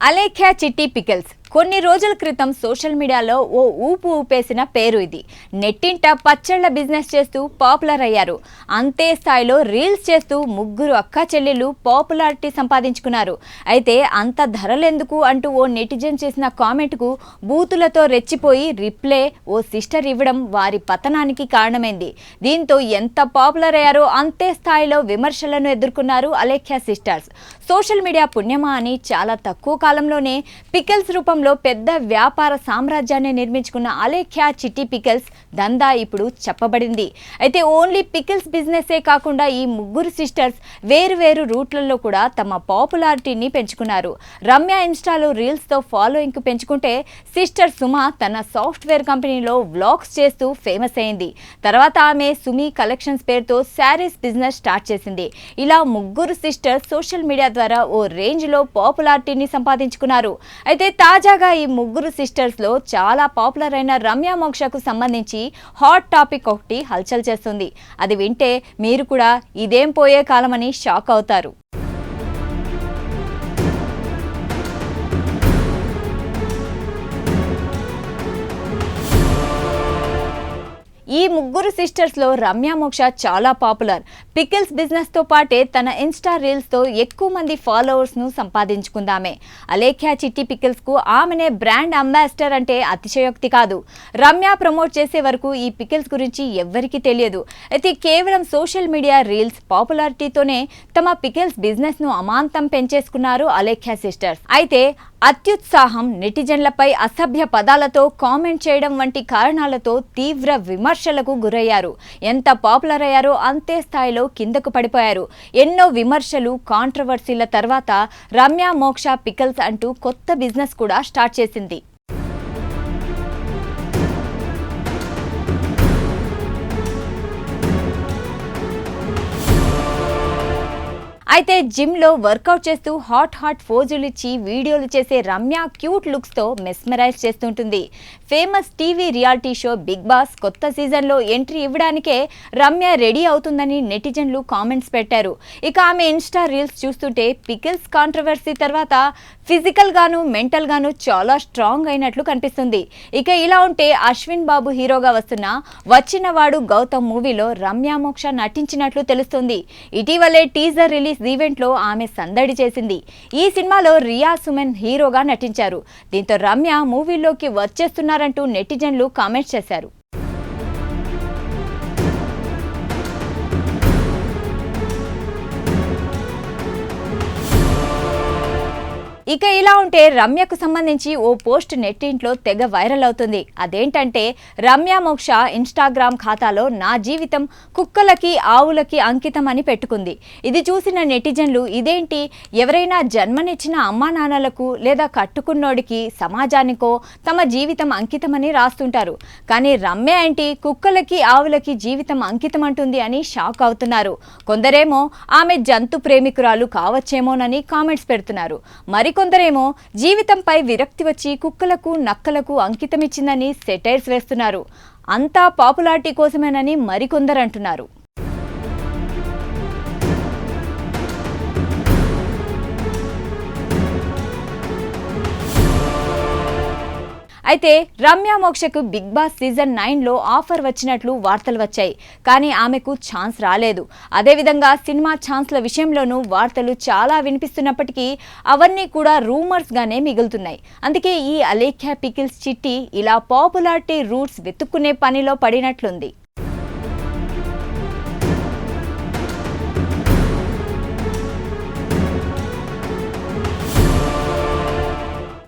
అలేఖ్య చిట్టి పికిల్స్ కొన్ని రోజుల క్రితం సోషల్ మీడియాలో ఓ ఊపు ఊపేసిన పేరు ఇది. నెట్టింట పచ్చళ్ల బిజినెస్ చేస్తూ పాపులర్ అయ్యారు. అంతే స్థాయిలో రీల్స్ చేస్తూ ముగ్గురు అక్కా చెల్లెళ్ళు పాపులారిటీ సంపాదించుకున్నారు. అయితే అంత ధరలెందుకు అంటూ ఓ నెటిజన్ చేసిన కామెంట్కు బూతులతో రెచ్చిపోయి రిప్లై ఓ సిస్టర్ ఇవ్వడం వారి పతనానికి కారణమైంది. దీంతో ఎంత పాపులర్ అయ్యారో అంతే స్థాయిలో విమర్శలను ఎదుర్కొన్నారు అలేఖ్య సిస్టర్స్. సోషల్ మీడియా పుణ్యమా అని చాలా తక్కువ కాలంలోనే పికిల్స్ రూపంలో పెద్ద వ్యాపార సామ్రాజ్యాన్ని నిర్మించుకున్న అలేఖ్య చిట్టి పికిల్స్ దందా ఇప్పుడు చెప్పబడింది. అయితే ఓన్లీ పికిల్స్ బిజినెస్సే కాకుండా ఈ ముగ్గురు సిస్టర్స్ వేరు రూట్లలో కూడా తమ పాపులారిటీని పెంచుకున్నారు. రమ్య ఇన్స్టాలో రీల్స్తో ఫాలోయింగ్ పెంచుకుంటే సిస్టర్ సుమ తన సాఫ్ట్వేర్ కంపెనీలో వ్లాగ్స్ చేస్తూ ఫేమస్ అయింది. తర్వాత ఆమె సుమి కలెక్షన్స్ పేరుతో శారీస్ బిజినెస్ స్టార్ట్ చేసింది. ఇలా ముగ్గురు సిస్టర్స్ సోషల్ మీడియా ద్వారా ఓ రేంజ్లో పాపులారిటీని సంపాదించుకున్నారు. అయితే తాజాగా ఈ ముగ్గురు సిస్టర్స్లో చాలా పాపులర్ అయిన రమ్య మోక్షకు సంబంధించి హాట్ టాపిక్ ఒకటి హల్చల్ చేస్తుంది. అది వింటే మీరు కూడా ఇదేం పోయే కాలమని షాక్ అవుతారు. ఈ ముగ్గురు సిస్టర్స్లో రమ్య మోక్ష చాలా పాపులర్. పికిల్స్ బిజినెస్తో పాటే తన ఇన్స్టా రీల్స్తో ఎక్కువ మంది ఫాలోవర్స్ను సంపాదించుకుందామే. అలేఖ్య చిట్టి పికిల్స్కు ఆమెనే బ్రాండ్ అంబాసిడర్ అంటే అతిశయోక్తి కాదు. రమ్య ప్రమోట్ చేసే వరకు ఈ పికిల్స్ గురించి ఎవ్వరికీ తెలియదు. అయితే కేవలం సోషల్ మీడియా రీల్స్ పాపులారిటీతోనే తమ పికిల్స్ బిజినెస్ను అమాంతం పెంచేసుకున్నారు అలేఖ్య సిస్టర్స్. అయితే అత్యుత్సాహం, నెటిజన్లపై అసభ్య పదాలతో కామెంట్ చేయడం వంటి కారణాలతో తీవ్ర విమర్శలకు గురయ్యారు. ఎంత పాపులర్ అయ్యారో అంతే స్థాయిలో కిందకు పడిపోయారు. ఎన్నో విమర్శలు, కాంట్రవర్సీల తర్వాత రమ్య మోక్ష పికిల్స్ అంటూ కొత్త బిజినెస్ కూడా స్టార్ట్ చేసింది. అయితే జిమ్లో వర్కౌట్ చేస్తూ హాట్ ఫోజులు ఇచ్చి వీడియోలు చేసే రమ్య క్యూట్ లుక్స్తో మెస్మరైజ్ చేస్తుంటుంది. Famous TV reality show Bigg Boss కొత్త సీజన్లో ఎంట్రీ ఇవ్వడానికే రమ్య రెడీ అవుతుందని నెటిజన్లు కామెంట్స్ పెట్టారు. ఇక ఆమె ఇన్స్టా రీల్స్ చూస్తుంటే పికిల్స్ కాంట్రవర్సీ తర్వాత ఫిజికల్ గాను మెంటల్ గాను చాలా స్ట్రాంగ్ అయినట్లు కనిపిస్తుంది. ఇక ఇలా ఉంటే అశ్విన్ బాబు హీరోగా వస్తున్న వచ్చినవాడు గౌతమ్ మూవీలో రమ్య మోక్ష నటించినట్లు తెలుస్తుంది. ఇటీవలే టీజర్ రిలీజ్ ఈవెంట్లో ఆమె సందడి చేసింది. ఈ సినిమాలో రియా సుమన్ హీరోగా నటించారు. దీంతో రమ్య మూవీలోకి వచ్చేస్తున్నారంటూ నెటిజన్లు కామెంట్స్ చేశారు. ఇక ఇలా ఉంటే రమ్యకు సంబంధించి ఓ పోస్ట్ నెట్టింట్లో తెగ వైరల్ అవుతుంది. అదేంటంటే రమ్య మోక్ష ఇన్స్టాగ్రామ్ ఖాతాలో నా జీవితం కుక్కలకి ఆవులకి అంకితం అని పెట్టుకుంది. ఇది చూసిన నెటిజన్లు ఇదేంటి, ఎవరైనా జన్మనిచ్చిన అమ్మా నాన్నలకు లేదా కట్టుకున్నోడికి సమాజానికో తమ జీవితం అంకితమని రాస్తుంటారు. కానీ రమ్య ఏంటి కుక్కలకి ఆవులకి జీవితం అంకితం అంటుంది అని షాక్ అవుతున్నారు. కొందరేమో ఆమె జంతు ప్రేమికురాలు కావచ్చేమోనని కామెంట్స్ పెడుతున్నారు. కొందరేమో జీవితంపై విరక్తి వచ్చి కుక్కలకు నక్కలకు అంకితమిచ్చిందని సెటైర్స్ వేస్తున్నారు. అంతా పాపులారిటీ కోసమేనని మరికొందరు అంటున్నారు. అయితే రమ్య మోక్షకు బిగ్ బాస్ సీజన్ 9లో ఆఫర్ వచ్చినట్లు వార్తలు వచ్చాయి. కానీ ఆమెకు ఛాన్స్ రాలేదు. అదేవిధంగా సినిమా ఛాన్స్ల విషయంలోనూ వార్తలు చాలా వినిపిస్తున్నప్పటికీ అవన్నీ కూడా రూమర్స్గానే మిగులుతున్నాయి. అందుకే ఈ అలేఖ్య పికిల్స్ చిట్టి ఇలా పాపులారిటీ రూట్స్ వెతుక్కునే పనిలో పడినట్లుంది.